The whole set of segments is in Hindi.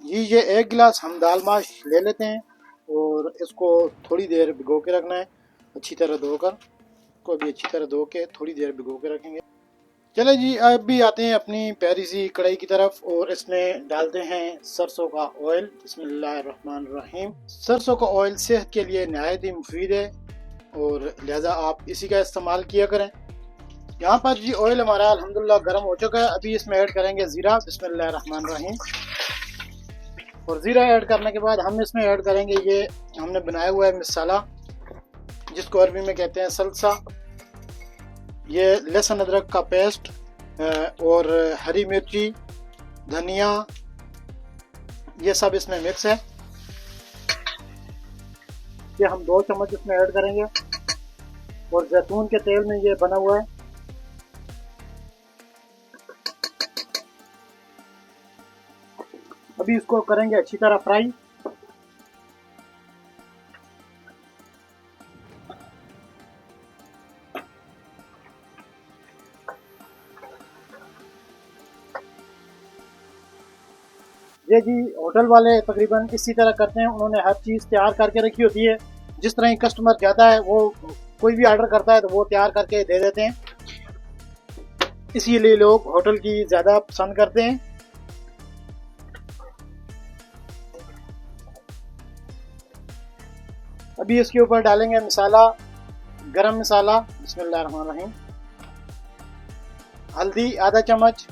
जी ये एक गिलास हम दाल माश ले लेते हैं और इसको थोड़ी देर भिगो के रखना है, अच्छी तरह धोकर। को भी अच्छी तरह धो के थोड़ी देर भिगो के रखेंगे। चले जी अब भी आते हैं अपनी प्यारी सी कढ़ाई की तरफ और इसमें डालते हैं सरसों का ऑयल। बिस्मिल्लाहिर्रहमानिर्रहीम। सरसों का ऑयल सेहत के लिए नहायत ही मुफीद है और लिहाजा आप इसी का इस्तेमाल किया करें। यहाँ पर जी ऑयल हमारा अल्हम्दुलिल्लाह गर्म हो चुका है। अभी इसमें ऐड करेंगे ज़ीरा। बिस्मिल्लाहिर्रहमानिर्रहीम। और ज़ीरा ऐड करने के बाद हम इसमें ऐड करेंगे ये हमने बनाया हुआ है मसाला, जिसको अरबी में कहते हैं सल्सा। ये लहसुन अदरक का पेस्ट और हरी मिर्ची, धनिया, ये सब इसमें मिक्स है। ये हम 2 चम्मच इसमें ऐड करेंगे और जैतून के तेल में ये बना हुआ है। अभी इसको करेंगे अच्छी तरह फ्राई। ये जी होटल वाले तकरीबन इसी तरह करते हैं, उन्होंने हर चीज़ तैयार करके रखी होती है। जिस तरह ही कस्टमर जाता है वो कोई भी ऑर्डर करता है तो वो तैयार करके दे देते हैं, इसीलिए लोग होटल की ज़्यादा पसंद करते हैं। अभी इसके ऊपर डालेंगे मसाला, गरम मसाला। बिस्मिल्लाहिर्रहमानिर्रहीम। हल्दी आधा चम्मच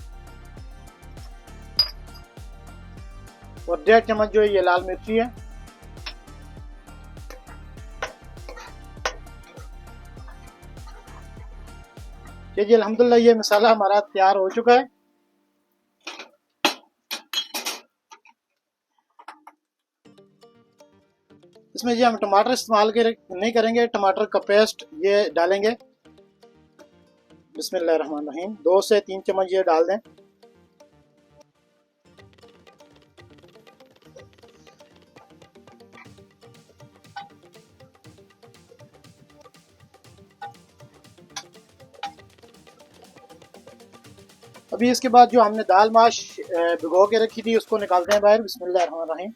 और 1.5 चम्मच जो है ये लाल मिर्ची है। जी अल्हम्दुलिल्लाह ये मसाला हमारा तैयार हो चुका है। इसमें जी हम टमाटर इस्तेमाल नहीं करेंगे, टमाटर का पेस्ट ये डालेंगे। बिस्मिल्लाहिर्रहमानिर्रहीम। 2 से 3 चम्मच ये डाल दें। अभी इसके बाद जो हमने दाल माश भिगो के रखी थी उसको निकालते हैं बाहर। बिस्मिल्लाहिर्रहमानिर्रहीम।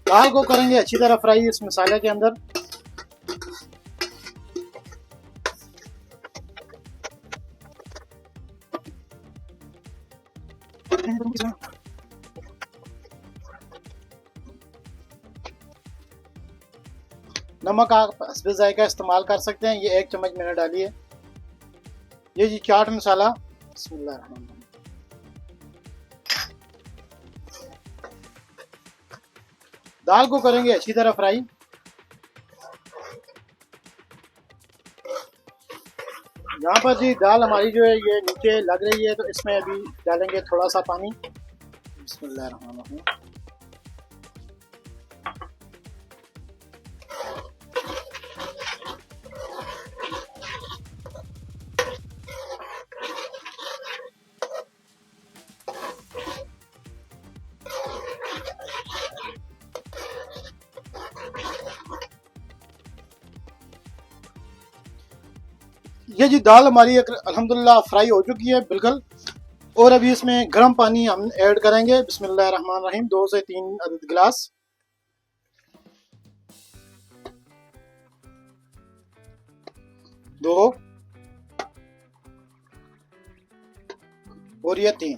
दाल को करेंगे अच्छी तरह फ्राई इस मसाले के अंदर। नमक आप हस्बे जायका इस्तेमाल कर सकते हैं, ये 1 चम्मच मैंने डाली है। ये जी चाट मसाला। बिस्मिल्लाहिर्रहमानिर्रहीम। दाल को करेंगे अच्छी तरह फ्राई। यहाँ पर जी दाल हमारी जो है ये नीचे लग रही है, तो इसमें अभी डालेंगे थोड़ा सा पानी। बिस्मिल्लाहिर्रहमानिर्रहीम। ये जी दाल हमारी अल्हम्दुलिल्लाह फ्राई हो चुकी है बिल्कुल। और अभी इसमें गर्म पानी हम ऐड करेंगे। बिस्मिल्लाहिर्रहमानिर्रहीम। 2 से 3 अदद गिलास। दो और ये 3।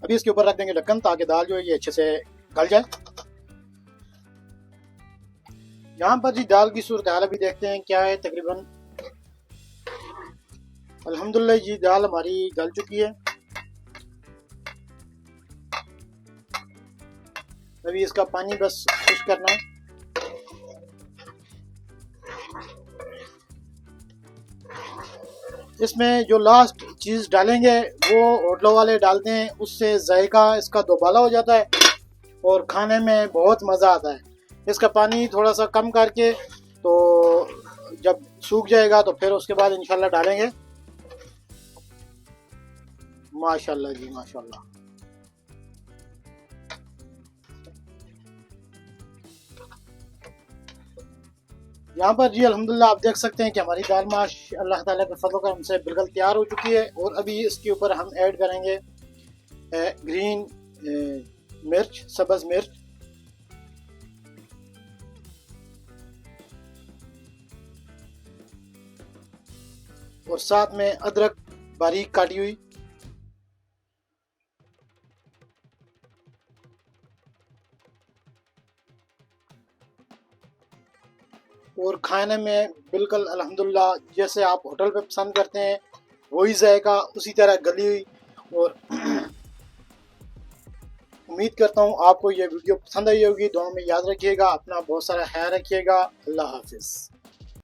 अभी इसके ऊपर रख देंगे ढक्कन ताकि दाल जो है ये अच्छे से गल जाए। यहाँ पर जी दाल की सूरत हाल अभी देखते हैं क्या है। तकरीबन अल्हम्दुलिल्लाह जी दाल हमारी गल चुकी है। अभी इसका पानी बस खुश करना है। इसमें जो लास्ट चीज़ डालेंगे वो होटलों वाले डालते हैं, उससे जायका इसका दोबाला हो जाता है और खाने में बहुत मज़ा आता है। इसका पानी थोड़ा सा कम करके तो जब सूख जाएगा तो फिर उसके बाद इंशाल्लाह डालेंगे। माशाल्लाह जी माशाल्लाह। यहाँ पर जी अल्हम्दुलिल्लाह आप देख सकते हैं कि हमारी दाल माश अल्लाह ताला के फजल करम से बिल्कुल तैयार हो चुकी है। और अभी इसके ऊपर हम ऐड करेंगे ग्रीन मिर्च, सब्ज़ मिर्च, और साथ में अदरक बारीक काटी हुई, और खाने में बिल्कुल अल्हम्दुलिल्लाह जैसे आप होटल पे पसंद करते हैं वही जायका, उसी तरह गली हुई। और उम्मीद करता हूँ आपको ये वीडियो पसंद आई होगी। दुआ में याद रखिएगा, अपना बहुत सारा ख्याल रखिएगा। अल्लाह हाफिज़।